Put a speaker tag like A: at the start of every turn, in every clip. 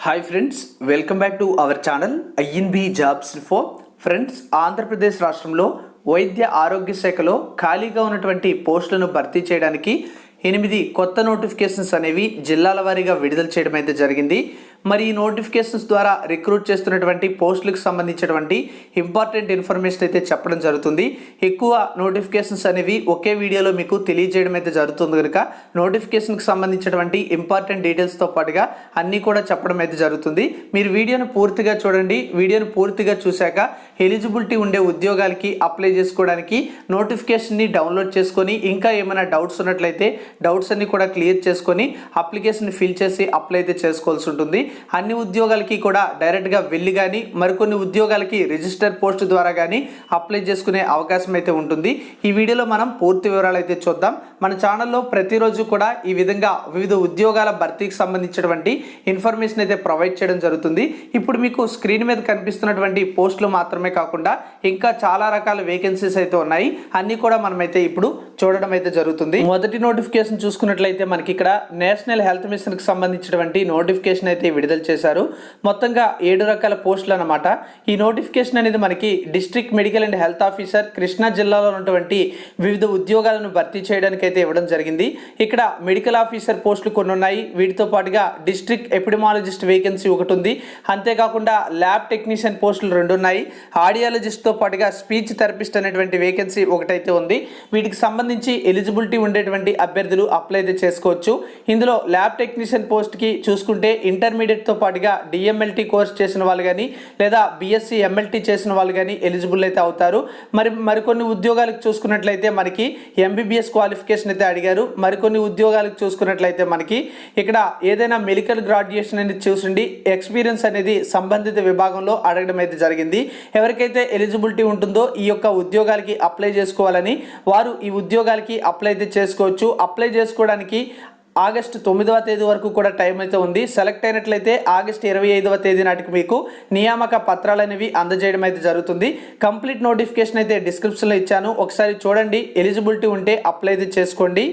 A: Hi friends, welcome back to our channel INB jobs info. Friends, Andhra Pradesh రాష్ట్రంలో వైద్య ఆరోగ్య శాఖలో ఖాళీగా ఉన్నటువంటి పోస్టులను భర్తీ చేయడానికి 8 కొత్త నోటిఫికేషన్స్ అనేవి జిల్లాల వారీగా విడుదల చేయడం అయితే జరిగింది. మరి ఈ నోటిఫికేషన్స్ ద్వారా రిక్రూట్ చేస్తున్నటువంటి పోస్టులకు సంబంధించినటువంటి ఇంపార్టెంట్ ఇన్ఫర్మేషన్ అయితే చెప్పడం జరుగుతుంది. ఎక్కువ నోటిఫికేషన్స్ అనేవి ఒకే వీడియోలో మీకు తెలియజేయడం అయితే జరుగుతుంది కనుక నోటిఫికేషన్కి సంబంధించినటువంటి ఇంపార్టెంట్ డీటెయిల్స్తో పాటుగా అన్నీ కూడా చెప్పడం అయితే జరుగుతుంది. మీరు వీడియోను పూర్తిగా చూడండి. వీడియోను పూర్తిగా చూశాక ఎలిజిబిలిటీ ఉండే ఉద్యోగాలకి అప్లై చేసుకోవడానికి నోటిఫికేషన్ని డౌన్లోడ్ చేసుకొని ఇంకా ఏమైనా డౌట్స్ ఉన్నట్లయితే డౌట్స్ అన్ని కూడా క్లియర్ చేసుకొని అప్లికేషన్ ఫిల్ చేసి అప్లై అయితే చేసుకోవాల్సి ఉంటుంది. అన్ని ఉద్యోగాలకి కూడా డైరెక్ట్గా వెళ్ళి కానీ మరికొన్ని ఉద్యోగాలకి రిజిస్టర్ పోస్ట్ ద్వారా కానీ అప్లై చేసుకునే అవకాశం అయితే ఉంటుంది. ఈ వీడియోలో మనం పూర్తి వివరాలు అయితే చూద్దాం. మన ఛానల్లో ప్రతిరోజు కూడా ఈ విధంగా వివిధ ఉద్యోగాల భర్తీకి సంబంధించినటువంటి ఇన్ఫర్మేషన్ అయితే ప్రొవైడ్ చేయడం జరుగుతుంది. ఇప్పుడు మీకు స్క్రీన్ మీద కనిపిస్తున్నటువంటి పోస్టులు మాత్రమే కాకుండా ఇంకా చాలా రకాల వేకెన్సీస్ అయితే ఉన్నాయి. అన్నీ కూడా మనమైతే ఇప్పుడు చూడడం అయితే జరుగుతుంది. మొదటి నోటిఫికేషన్ చూసుకున్నట్లయితే మనకి ఇక్కడ నేషనల్ హెల్త్ మిషన్కి సంబంధించినటువంటి నోటిఫికేషన్ అయితే విడుదల చేశారు. మొత్తంగా 7 రకాల పోస్టులు అన్నమాట. ఈ నోటిఫికేషన్ అనేది మనకి district medical and health officer Krishna జిల్లాలో ఉన్నటువంటి వివిధ ఉద్యోగాలను భర్తీ చేయడానికి అయితే ఇవ్వడం జరిగింది. ఇక్కడ మెడికల్ ఆఫీసర్ పోస్టులు కొన్ని ఉన్నాయి. వీటితో పాటుగా డిస్ట్రిక్ట్ ఎపిడమాలజిస్ట్ వేకెన్సీ ఒకటి ఉంది. అంతేకాకుండా ల్యాబ్ టెక్నీషియన్ పోస్టులు 2 ఉన్నాయి. ఆడియాలజిస్ట్తో పాటుగా స్పీచ్ థెరపిస్ట్ అనేటువంటి వేకెన్సీ ఒకటైతే ఉంది. వీటికి సంబంధించి ఎలిజిబిలిటీ ఉండేటువంటి అభ్యర్థులు అప్లై అయితే చేసుకోవచ్చు. ఇందులో ల్యాబ్ టెక్నీషియన్ పోస్ట్కి చూసుకుంటే ఇంటర్మీడియట్తో పాటుగా డిఎంఎల్టీ కోర్స్ చేసిన వాళ్ళు కానీ లేదా బిఎస్సి ఎంఎల్టీ చేసిన వాళ్ళు కానీ ఎలిజిబుల్ అయితే అవుతారు. మరికొన్ని ఉద్యోగాలకు చూసుకున్నట్లయితే మనకి ఎంబీబీఎస్ క్వాలిఫికేషన్ అయితే అడిగారు. మరికొన్ని ఉద్యోగాలకు చూసుకున్నట్లయితే మనకి ఇక్కడ ఏదైనా మెడికల్ గ్రాడ్యుయేషన్ అనేది చూసిండి ఎక్స్పీరియన్స్ అనేది సంబంధిత విభాగంలో అడగడం అయితే జరిగింది. ఎవరికైతే ఎలిజిబిలిటీ ఉంటుందో ఈ యొక్క ఉద్యోగాలకి అప్లై చేసుకోవాలని వారు ఈ ఉద్యోగాలకి అప్లై అయితే చేసుకోవచ్చు. అప్లై చేసుకోవడానికి ఆగస్టు 9వ తేదీ వరకు కూడా టైం అయితే ఉంది. సెలెక్ట్ అయినట్లయితే ఆగస్టు 25వ తేదీ నాటికి మీకు నియామక పత్రాలు అనేవి అందజేయడం అయితే జరుగుతుంది. కంప్లీట్ నోటిఫికేషన్ అయితే డిస్క్రిప్షన్లో ఇచ్చాను, ఒకసారి చూడండి. ఎలిజిబిలిటీ ఉంటే అప్లై అయితే చేసుకోండి.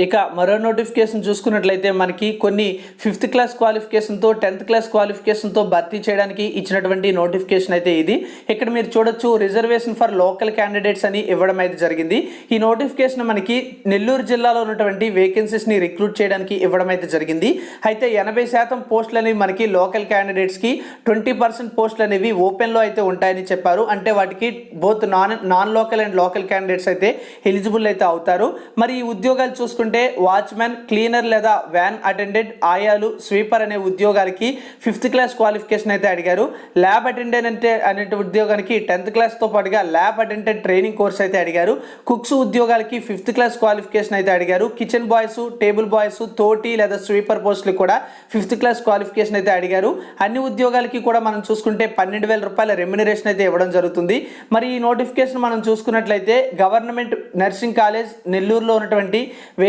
A: ఇక మరో నోటిఫికేషన్ చూసుకున్నట్లయితే మనకి కొన్ని 5th క్లాస్ క్వాలిఫికేషన్తో 10th క్లాస్ క్వాలిఫికేషన్తో భర్తీ చేయడానికి ఇచ్చినటువంటి నోటిఫికేషన్ అయితే ఇది. ఇక్కడ మీరు చూడొచ్చు, రిజర్వేషన్ ఫర్ లోకల్ క్యాండిడేట్స్ అని ఇవ్వడం అయితే జరిగింది. ఈ నోటిఫికేషన్ మనకి నెల్లూరు జిల్లాలో ఉన్నటువంటి వేకెన్సీస్ని రిక్రూట్ చేయడానికి ఇవ్వడం అయితే జరిగింది. అయితే 80% పోస్టులు అనేవి మనకి లోకల్ క్యాండిడేట్స్కి, 20% పోస్టులు అనేవి ఓపెన్లో అయితే ఉంటాయని చెప్పారు. అంటే వాటికి both non local and local candidates అయితే ఎలిజిబుల్ అయితే అవుతారు. మరి ఈ ఉద్యోగాలు చూసుకుంటే వాచ్మెన్, క్లీనర్ లేదా వ్యాన్ అటెండెంట్, ఆయాలు, స్వీపర్ అనే ఉద్యోగాలకి 5th క్లాస్ క్వాలిఫికేషన్ అయితే అడిగారు. ల్యాబ్ అటెండెంట్ అనే ఉద్యోగానికి 10th క్లాస్తో పాటుగా ల్యాబ్ అటెండెంట్ ట్రైనింగ్ కోర్స్ అయితే అడిగారు. కుక్స్ ఉద్యోగాలకి 5th క్లాస్ క్వాలిఫికేషన్ అయితే అడిగారు. కిచెన్ బాయ్స్, టేబుల్ బాయ్స్, తోటి లేదా స్వీపర్ పోస్టులు కూడా 5th క్లాస్ క్వాలిఫికేషన్ అయితే అడిగారు. అన్ని ఉద్యోగాలకి కూడా మనం చూసుకుంటే 12,000 రూపాయల రెమ్యునరేషన్ అయితే ఇవ్వడం జరుగుతుంది. మరి ఈ నోటిఫికేషన్ మనం చూసుకున్నట్లయితే గవర్నమెంట్ నర్సింగ్ కాలేజ్ నెల్లూరులో ఉన్నటువంటి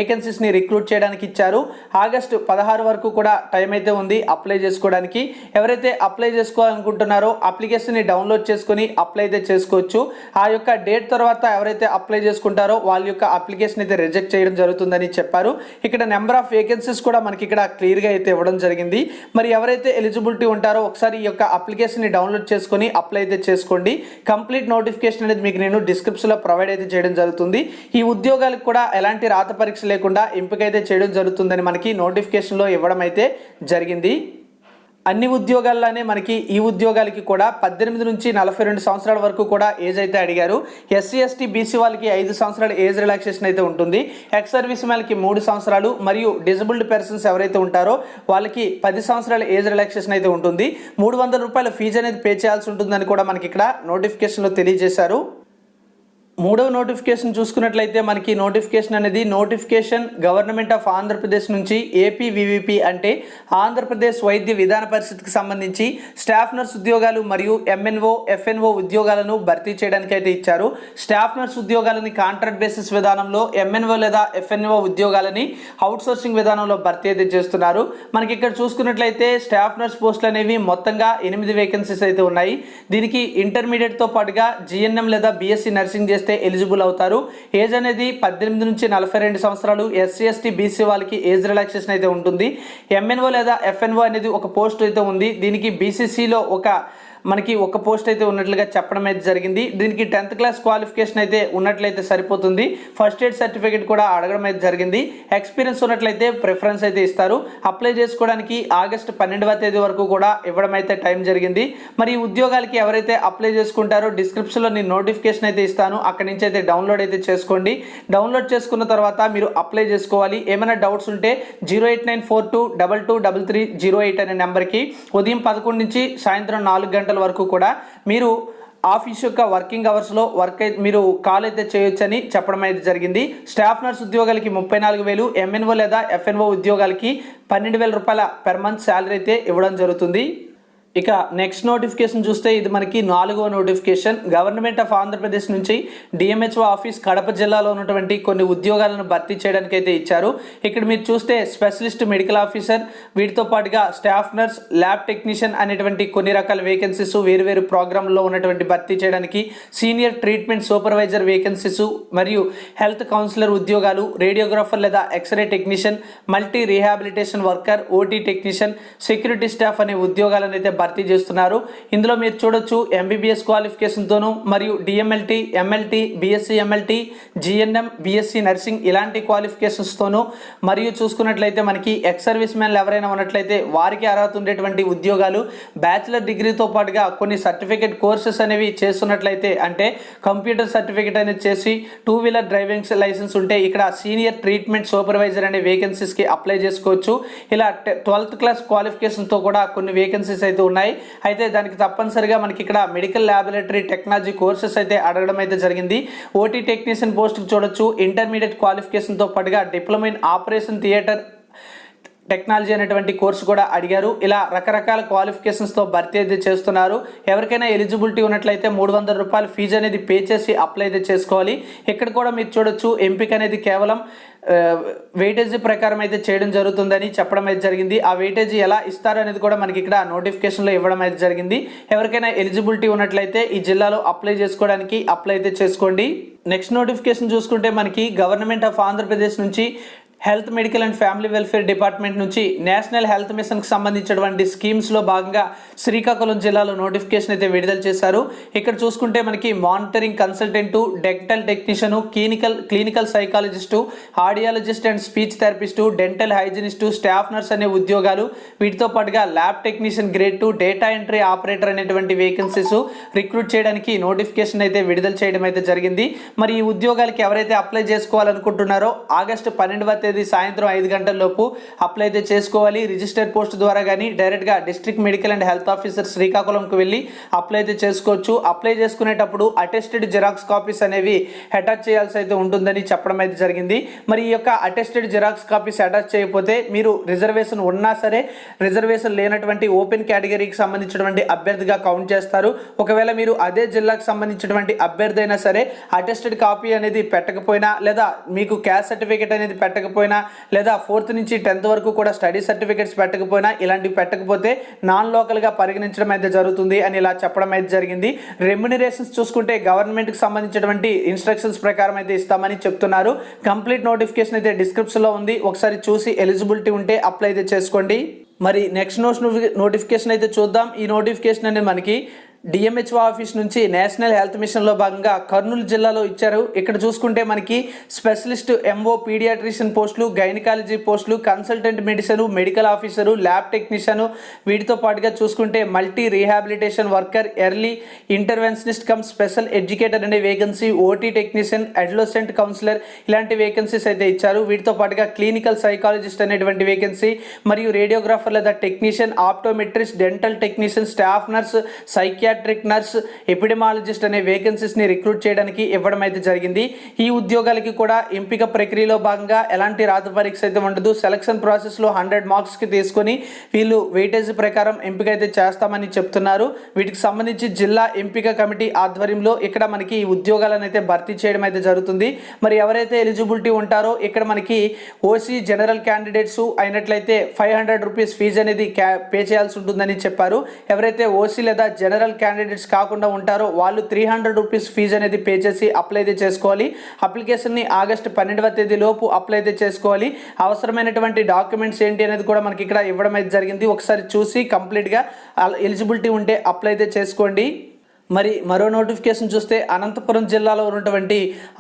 A: వేకెన్సీస్ని రిక్రూట్ చేయడానికి ఇచ్చారు. ఆగస్టు 16 వరకు కూడా టైం అయితే ఉంది అప్లై చేసుకోవడానికి. ఎవరైతే అప్లై చేసుకోవాలనుకుంటున్నారో అప్లికేషన్ని డౌన్లోడ్ చేసుకొని అప్లై అయితే చేసుకోవచ్చు. ఆ యొక్క డేట్ తర్వాత ఎవరైతే అప్లై చేసుకుంటారో వాళ్ళ యొక్క అప్లికేషన్ అయితే రిజెక్ట్ చేయడం జరుగుతుందని చెప్పారు. ఇక్కడ నెంబర్ ఆఫ్ వేకెన్సీస్ కూడా మనకి ఇక్కడ క్లియర్గా అయితే ఇవ్వడం జరిగింది. మరి ఎవరైతే ఎలిజిబిలిటీ ఉంటారో ఒకసారి ఈ యొక్క అప్లికేషన్ని డౌన్లోడ్ చేసుకొని అప్లై అయితే చేసుకోండి. కంప్లీట్ నోటిఫికేషన్ అనేది మీకు నేను డిస్క్రిప్షన్లో ప్రొవైడ్ అయితే చేయడం జరుగుతుంది. ఈ ఉద్యోగాలకు కూడా ఎలాంటి రాత పరీక్ష లేకుండా ఎంపిక అయితే చేయడం జరుగుతుందని మనకి నోటిఫికేషన్లో ఇవ్వడం అయితే జరిగింది. అన్ని ఉద్యోగాల్లోనే మనకి ఈ ఉద్యోగాలకి కూడా 18 నుంచి 42 సంవత్సరాల వరకు కూడా ఏజ్ అయితే అడిగారు. ఎస్సీ, ఎస్టీ, బీసీ వాళ్ళకి 5 సంవత్సరాల ఏజ్ రిలాక్సేషన్ అయితే ఉంటుంది. ఎక్స్ సర్వీస్ మ్యాన్కి 3 సంవత్సరాలు మరియు డిజబుల్డ్ పర్సన్స్ ఎవరైతే ఉంటారో వాళ్ళకి 10 సంవత్సరాల ఏజ్ రిలాక్సేషన్ అయితే ఉంటుంది. 300 రూపాయల ఫీజు అనేది పే చేయాల్సి ఉంటుందని కూడా మనకి ఇక్కడ నోటిఫికేషన్లో తెలియజేశారు. మూడవ నోటిఫికేషన్ చూసుకున్నట్లయితే మనకి నోటిఫికేషన్ అనేది నోటిఫికేషన్ గవర్నమెంట్ ఆఫ్ ఆంధ్రప్రదేశ్ నుంచి ఏపీవీవీపీ అంటే ఆంధ్రప్రదేశ్ వైద్య విధాన పరిషత్కి సంబంధించి స్టాఫ్ నర్స్ ఉద్యోగాలు మరియు ఎంఎన్ఓ, ఎఫ్ఎన్ఓ ఉద్యోగాలను భర్తీ చేయడానికి అయితే ఇచ్చారు. స్టాఫ్ నర్స్ ఉద్యోగాలని కాంట్రాక్ట్ బేసిస్ విధానంలో, ఎంఎన్ఓ లేదా ఎఫ్ఎన్ఓ ఉద్యోగాలని అవుట్సోర్సింగ్ విధానంలో భర్తీ అయితే చేస్తున్నారు. మనకి ఇక్కడ చూసుకున్నట్లయితే స్టాఫ్ నర్స్ పోస్టులు అనేవి మొత్తంగా 8 వేకెన్సీస్ అయితే ఉన్నాయి. దీనికి ఇంటర్మీడియట్తో పాటుగా జిఎన్ఎం లేదా బిఎస్సి నర్సింగ్ చేస్తే ఎలిజిబుల్ అవుతారు. ఏజ్ అనేది 18 నుంచి 42 సంవత్సరాలు. ఎస్సీ ఎస్టీ బీసీ వాళ్ళకి ఏజ్ రిలాక్సేషన్ అయితే ఉంటుంది. ఎంఎన్ఓ లేదా ఎఫ్ఎన్ఓ అనేది ఒక పోస్ట్ అయితే ఉంది. దీనికి బీసీసీలో మనకి ఒక పోస్ట్ అయితే ఉన్నట్లుగా చెప్పడం అయితే జరిగింది. దీనికి 10th క్లాస్ క్వాలిఫికేషన్ అయితే ఉన్నట్లయితే సరిపోతుంది. ఫస్ట్ ఎయిడ్ సర్టిఫికేట్ కూడా అడగడం అయితే జరిగింది. ఎక్స్పీరియన్స్ ఉన్నట్లయితే ప్రిఫరెన్స్ అయితే ఇస్తారు. అప్లై చేసుకోవడానికి ఆగస్టు 12వ తేదీ వరకు కూడా ఇవ్వడం అయితే టైం జరిగింది. మరి ఈ ఉద్యోగాలకి ఎవరైతే అప్లై చేసుకుంటారో డిస్క్రిప్షన్లో నేను నోటిఫికేషన్ అయితే ఇస్తాను, అక్కడి నుంచి అయితే డౌన్లోడ్ అయితే చేసుకోండి. డౌన్లోడ్ చేసుకున్న తర్వాత మీరు అప్లై చేసుకోవాలి. ఏమైనా డౌట్స్ ఉంటే 08942223308 అనే నెంబర్కి ఉదయం 11 నుంచి సాయంత్రం 4 గంటల వరకు కూడా మీరు ఆఫీస్ యొక్క వర్కింగ్ అవర్స్లో మీరు కాల్ అయితే చేయొచ్చని చెప్పడం అయితే జరిగింది. స్టాఫ్ నర్స్ ఉద్యోగాలకి 34,000, ఎంఎన్ఓ లేదా ఎఫ్ఎన్ఓ ఉద్యోగాలకి 12,000 రూపాయల పెర్ మంత్ శాలరీ అయితే ఇవ్వడం జరుగుతుంది. ఇక నెక్స్ట్ నోటిఫికేషన్ చూస్తే ఇది మనకి 4వ నోటిఫికేషన్. గవర్నమెంట్ ఆఫ్ ఆంధ్రప్రదేశ్ నుంచి డిఎంహెచ్ఓ ఆఫీస్ కడప జిల్లాలో ఉన్నటువంటి కొన్ని ఉద్యోగాలను భర్తీ చేయడానికి అయితే ఇచ్చారు. ఇక్కడ మీరు చూస్తే స్పెషలిస్ట్ మెడికల్ ఆఫీసర్, వీటితో పాటుగా స్టాఫ్ నర్స్, ల్యాబ్ టెక్నీషియన్ అనేటువంటి కొన్ని రకాల వేకెన్సీస్ వేరు ప్రోగ్రాంలో ఉన్నటువంటి భర్తీ చేయడానికి, సీనియర్ ట్రీట్మెంట్ సూపర్వైజర్ వేకెన్సీస్ మరియు హెల్త్ కౌన్సిలర్ ఉద్యోగాలు, రేడియోగ్రాఫర్ లేదా x ray technician, multi rehabilitation worker, OT technician, security staff అనే ఉద్యోగాలను అయితే భర్తీ చేస్తున్నారు. ఇందులో మీరు చూడొచ్చు ఎంబీబీఎస్ క్వాలిఫికేషన్తోనూ మరియు DMLT, MLT, BSc MLT, GNM, BSc nursing ఇలాంటి క్వాలిఫికేషన్స్తోనూ, మరియు చూసుకున్నట్లయితే మనకి ఎక్స్ సర్వీస్ మ్యాన్లు ఎవరైనా ఉన్నట్లయితే వారికి అర్హత ఉండేటువంటి ఉద్యోగాలు, బ్యాచిలర్ డిగ్రీతో పాటుగా కొన్ని సర్టిఫికేట్ కోర్సెస్ అనేవి చేస్తున్నట్లయితే, అంటే కంప్యూటర్ సర్టిఫికేట్ అనేది చేసి 2 వీలర్ డ్రైవింగ్ లైసెన్స్ ఉంటే ఇక్కడ సీనియర్ ట్రీట్మెంట్ సూపర్వైజర్ అనే వేకెన్సీస్కి అప్లై చేసుకోవచ్చు. ఇలా 12th క్లాస్ క్వాలిఫికేషన్తో కూడా కొన్ని వేకెన్సీస్ అయితే ఉన్నాయి. అయితే దానికి తప్పనిసరిగా మనకి ఇక్కడ మెడికల్ ల్యాబొరేటరీ టెక్నాలజీ కోర్సెస్ అయితే అడగడం అయితే జరిగింది. ఓటీ టెక్నీషియన్ పోస్ట్కి చూడొచ్చు ఇంటర్మీడియట్ క్వాలిఫికేషన్తో పాటుగా diploma in operation theatre technology అనేటువంటి కోర్సు కూడా అడిగారు. ఇలా రకరకాల క్వాలిఫికేషన్స్తో భర్తీ అయితే చేస్తున్నారు. ఎవరికైనా ఎలిజిబిలిటీ ఉన్నట్లయితే 300 రూపాయలు ఫీజు అనేది పే చేసి అప్లై అయితే చేసుకోవాలి. ఇక్కడ కూడా మీరు చూడొచ్చు ఎంపిక అనేది కేవలం వెయిటేజీ ప్రకారం అయితే చేయడం జరుగుతుందని చెప్పడం అయితే జరిగింది. ఆ వెయిటేజీ ఎలా ఇస్తారు అనేది కూడా మనకి ఇక్కడ నోటిఫికేషన్లో ఇవ్వడం అయితే జరిగింది. ఎవరికైనా ఎలిజిబిలిటీ ఉన్నట్లయితే ఈ జిల్లాలో అప్లై చేసుకోవడానికి అప్లై అయితే చేసుకోండి. నెక్స్ట్ నోటిఫికేషన్ చూసుకుంటే మనకి గవర్నమెంట్ ఆఫ్ ఆంధ్రప్రదేశ్ నుంచి health, medical and family welfare department నుంచి నేషనల్ హెల్త్ మిషన్కి సంబంధించినటువంటి స్కీమ్స్లో భాగంగా శ్రీకాకుళం జిల్లాలో నోటిఫికేషన్ అయితే విడుదల చేశారు. ఇక్కడ చూసుకుంటే మనకి monitoring consultant, dental technician, clinical psychologist, audiologist and speech therapist, dental hygienist, staff nurse అనే ఉద్యోగాలు, వీటితో పాటుగా lab technician grade 2, data entry operator అనేటువంటి వేకెన్సీస్ రిక్రూట్ చేయడానికి నోటిఫికేషన్ అయితే విడుదల చేయడం అయితే జరిగింది. మరి ఈ ఉద్యోగాలకి ఎవరైతే అప్లై చేసుకోవాలనుకుంటున్నారో ఆగస్టు 12వ తేదీ సాయంత్రం 5 గంటల లోపు అప్లై అయితే చేసుకోవాలి. రిజిస్టర్ పోస్ట్ ద్వారా కానీ డైరెక్ట్గా district medical and health officer శ్రీకాకుళంకి వెళ్ళి అప్లై అయితే చేసుకోవచ్చు. అప్లై చేసుకునేటప్పుడు అటెస్టెడ్ జిరాక్స్ కాపీస్ అనేవి అటాచ్ చేయాల్సి అయితే ఉంటుందని చెప్పడం అయితే జరిగింది. మరి ఈ యొక్క అటెస్టెడ్ జిరాక్స్ కాపీస్ అటాచ్ చేయకపోతే మీరు రిజర్వేషన్ ఉన్నా సరే రిజర్వేషన్ లేనటువంటి ఓపెన్ కేటగిరీకి సంబంధించినటువంటి అభ్యర్థిగా కౌంట్ చేస్తారు. ఒకవేళ మీరు అదే జిల్లాకు సంబంధించినటువంటి అభ్యర్థి అయినా సరే అటెస్టెడ్ కాపీ అనేది పెట్టకపోయినా, లేదా మీకు క్యాస్ట్ సర్టిఫికేట్ అనేది పెట్టకపోయినా, లేదా 4th నుంచి 10th వరకు కూడా స్టడీ సర్టిఫికేట్స్ పెట్టకపోయినా, ఇలాంటివి పెట్టకపోతే నాన్ లోకల్గా పరిగణించడం అయితే జరుగుతుంది అని ఇలా చెప్పడం అయితే జరిగింది. రెమ్యునరేషన్స్ చూసుకుంటే గవర్నమెంట్కి సంబంధించినటువంటి ఇన్స్ట్రక్షన్స్ ప్రకారం అయితే ఇస్తామని చెప్తున్నారు. కంప్లీట్ నోటిఫికేషన్ అయితే డిస్క్రిప్షన్లో ఉంది, ఒకసారి చూసి ఎలిజిబిలిటీ ఉంటే అప్లై అయితే చేసుకోండి. మరి నెక్స్ట్ నోటిఫికేషన్ అయితే చూద్దాం. ఈ నోటిఫికేషన్ అనేది మనకి డిఎంహెచ్ఓ ఆఫీస్ నుంచి నేషనల్ హెల్త్ మిషన్లో భాగంగా కర్నూలు జిల్లాలో ఇచ్చారు. ఇక్కడ చూసుకుంటే మనకి స్పెషలిస్ట్ ఎంఓ పీడియాట్రిషియన్ పోస్టులు, గైనకాలజీ పోస్టులు, consultant medicine, medical officer, lab technician, వీటితో పాటుగా చూసుకుంటే multi rehabilitation worker, early interventionist come special educator అనే వేకెన్సీ, ఓటీ టెక్నీషియన్, అడ్లసెంట్ కౌన్సిలర్ ఇలాంటి వేకెన్సీస్ అయితే ఇచ్చారు. వీటితో పాటుగా క్లినికల్ సైకాలజిస్ట్ అనేటువంటి వేకెన్సీ, మరియు రేడియోగ్రాఫర్ లేదా technician, optometrist, dental technician, staff nurse, psychiatric nurse, epidemiologist అనే వేకెన్సీస్ని రిక్రూట్ చేయడానికి ఇవ్వడం అయితే జరిగింది. ఈ ఉద్యోగాలకి కూడా ఎంపిక ప్రక్రియలో భాగంగా ఎలాంటి రాత పరీక్ష అయితే ఉండదు. సెలక్షన్ ప్రాసెస్లో 100 మార్క్స్కి తీసుకొని వీళ్ళు వెయిటేజ్ ప్రకారం ఎంపిక అయితే చేస్తామని చెప్తున్నారు. వీటికి సంబంధించి జిల్లా ఎంపిక కమిటీ ఆధ్వర్యంలో ఇక్కడ మనకి ఈ ఉద్యోగాలను అయితే భర్తీ చేయడం అయితే జరుగుతుంది. మరి ఎవరైతే ఎలిజిబిలిటీ ఉంటారో ఇక్కడ మనకి ఓసీ జనరల్ క్యాండిడేట్స్ అయినట్లయితే 500 రూపీస్ ఫీజు అనేది పే చేయాల్సి ఉంటుందని చెప్పారు. ఎవరైతే ఓసీ లేదా జనరల్ క్యాండిడేట్స్ కాకుండా ఉంటారో వాళ్ళు 300 రూపీస్ ఫీజు అనేది పే చేసి అప్లై అయితే చేసుకోవాలి. అప్లికేషన్ని ఆగస్టు 12వ తేదీ లోపు అప్లై అయితే చేసుకోవాలి. అవసరమైనటువంటి డాక్యుమెంట్స్ ఏంటి అనేది కూడా మనకి ఇక్కడ ఇవ్వడం అయితే జరిగింది. ఒకసారి చూసి కంప్లీట్గా ఎలిజిబిలిటీ ఉంటే అప్లై అయితే చేసుకోండి. మరి మరో నోటిఫికేషన్ చూస్తే అనంతపురం జిల్లాలో ఉన్నటువంటి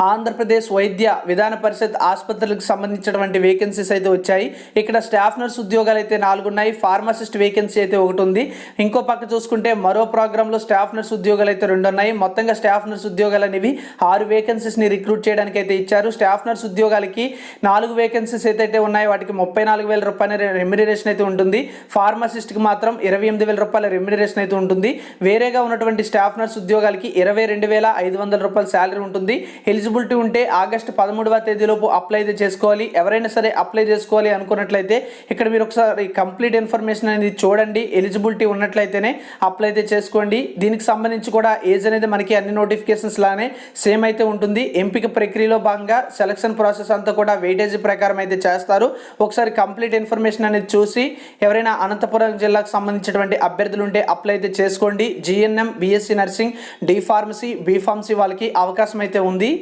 A: ఆంధ్రప్రదేశ్ వైద్య విధాన పరిషత్ ఆసుపత్రులకు సంబంధించినటువంటి వేకెన్సీస్ అయితే వచ్చాయి. ఇక్కడ స్టాఫ్ నర్స్ ఉద్యోగాలు అయితే 4 ఉన్నాయి. ఫార్మసిస్ట్ వేకెన్సీ అయితే 1 ఉంది. ఇంకో పక్క చూసుకుంటే మరో ప్రోగ్రాంలో స్టాఫ్ నర్స్ ఉద్యోగాలు అయితే 2 ఉన్నాయి. మొత్తంగా స్టాఫ్ నర్స్ ఉద్యోగాలు అనేవి 6 వేకెన్సీస్ని రిక్రూట్ చేయడానికి అయితే ఇచ్చారు. స్టాఫ్ నర్స్ ఉద్యోగాలకి 4 వేకెన్సీస్ అయితే ఉన్నాయి. వాటికి 34,000 రూపాయల రెమ్యునరేషన్ అయితే ఉంటుంది. ఫార్మసిస్ట్కి మాత్రం 28,000 రూపాయల రెమ్యునరేషన్ అయితే ఉంటుంది. వేరేగా ఉన్నటువంటి స్టాఫ్ నర్స్ ఉద్యోగాలకి 22,500 రూపాయల శాలరీ ఉంటుంది. ఎలిజిబిలిటీ ఉంటే ఆగస్టు 13వ తేదీలోపు అప్లై అయితే చేసుకోవాలి. ఎవరైనా సరే అప్లై చేసుకోవాలి అనుకున్నట్లయితే ఇక్కడ మీరు ఒకసారి కంప్లీట్ ఇన్ఫర్మేషన్ అనేది చూడండి. ఎలిజిబిలిటీ ఉన్నట్లయితేనే అప్లై అయితే చేసుకోండి. దీనికి సంబంధించి కూడా ఏజ్ అనేది మనకి అన్ని నోటిఫికేషన్స్ లానే సేమ్ అయితే ఉంటుంది. ఎంపిక ప్రక్రియలో భాగంగా సెలక్షన్ ప్రాసెస్ అంతా కూడా వెయిటేజ్ ప్రకారం అయితే చేస్తారు. ఒకసారి కంప్లీట్ ఇన్ఫర్మేషన్ అనేది చూసి ఎవరైనా అనంతపురం జిల్లాకు సంబంధించినటువంటి అభ్యర్థులు ఉంటే అప్లై అయితే చేసుకోండి. GNM, BSc nursing, D pharmacy, B pharmacy వాళ్ళకి అవకాశం అయితే ఉంది.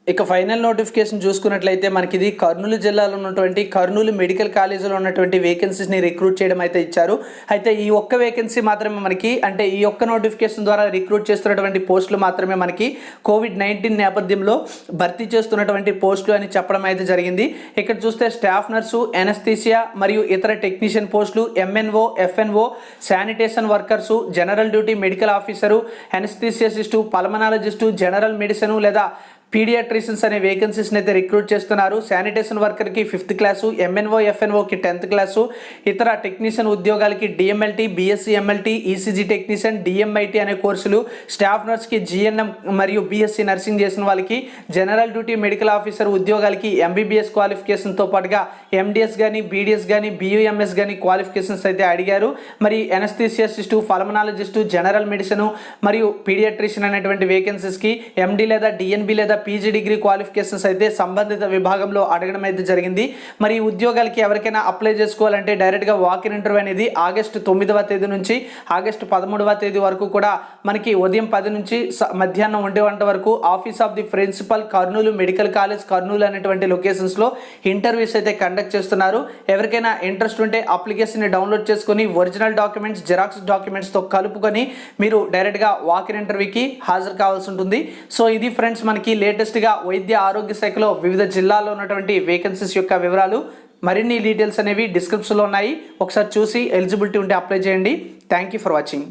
A: ఇక ఫైనల్ నోటిఫికేషన్ చూసుకున్నట్లయితే మనకి ఇది కర్నూలు జిల్లాలో ఉన్నటువంటి కర్నూలు మెడికల్ కాలేజీలో ఉన్నటువంటి వేకెన్సీస్ని రిక్రూట్ చేయడం అయితే ఇచ్చారు. అయితే ఈ ఒక్క వేకెన్సీ మాత్రమే మనకి, అంటే ఈ ఒక్క నోటిఫికేషన్ ద్వారా రిక్రూట్ చేస్తున్నటువంటి పోస్టులు మాత్రమే మనకి COVID-19 నేపథ్యంలో భర్తీ చేస్తున్నటువంటి పోస్టులు అని చెప్పడం అయితే జరిగింది. ఇక్కడ చూస్తే స్టాఫ్ నర్సు, ఎనస్థీసియా మరియు ఇతర టెక్నీషియన్ పోస్టులు, MNO, FNO, sanitation workers, general duty medical officer, anaesthetist, pulmonologist, general medicine లేదా పీడియాట్రిషియన్స్ అనే వేకెన్సీస్ని అయితే రిక్రూట్ చేస్తున్నారు. శానిటేషన్ వర్కర్కి 5th క్లాసు, ఎంఎన్ఓ, ఎఫ్ఎన్ఓకి 10th క్లాసు, ఇతర టెక్నీషియన్ ఉద్యోగాలకి DMLT, BSc MLT, ECG technician, DMIT అనే కోర్సులు, స్టాఫ్ నర్స్కి జిఎన్ఎం మరియు బిఎస్సి నర్సింగ్ చేసిన వాళ్ళకి, జనరల్ డ్యూటీ మెడికల్ ఆఫీసర్ ఉద్యోగాలకి ఎంబీబీఎస్ క్వాలిఫికేషన్తో పాటుగా ఎండిఎస్ కానీ, బీడిఎస్ కానీ, బియూఎంఎస్ కానీ క్వాలిఫికేషన్స్ అయితే అడిగారు. మరి ఎనస్థీసియాసిస్టు, పల్మనాలజిస్టు, జనరల్ మెడిసిన్ మరియు పీడియాట్రిషియన్ అనేటువంటి వేకెన్సీస్కి ఎండి లేదా డిఎన్బి లేదా పీజీ డిగ్రీ క్వాలిఫికేషన్స్ అయితే సంబంధిత విభాగంలో అడగడం అయితే జరిగింది. మరి ఈ ఉద్యోగాలకి ఎవరికైనా అప్లై చేసుకోవాలంటే డైరెక్ట్గా వాక్-ఇన్ ఇంటర్వ్యూ అనేది ఆగస్టు 9వ తేదీ నుంచి ఆగస్టు 13వ తేదీ వరకు కూడా మనకి ఉదయం 10 నుంచి మధ్యాహ్నం 1 గంట వరకు office of the principal, Kurnool medical college, Kurnool అనేటువంటి లొకేషన్స్లో ఇంటర్వ్యూస్ అయితే కండక్ట్ చేస్తున్నారు. ఎవరికైనా ఇంట్రెస్ట్ ఉంటే అప్లికేషన్ని డౌన్లోడ్ చేసుకొని ఒరిజినల్ డాక్యుమెంట్స్, జిరాక్స్ డాక్యుమెంట్స్తో కలుపుకొని మీరు డైరెక్ట్గా వాక్-ఇన్ ఇంటర్వ్యూకి హాజరు కావాల్సి ఉంటుంది. సో ఇది ఫ్రెండ్స్ మనకి లేటెస్ట్గా వైద్య ఆరోగ్య శాఖలో వివిధ జిల్లాల్లో ఉన్నటువంటి వేకెన్సీస్ యొక్క వివరాలు. మరిన్ని డీటెయిల్స్ అనేవి డిస్క్రిప్షన్లో ఉన్నాయి. ఒకసారి చూసి ఎలిజిబిలిటీ ఉంటే అప్లై చేయండి. Thank you for watching.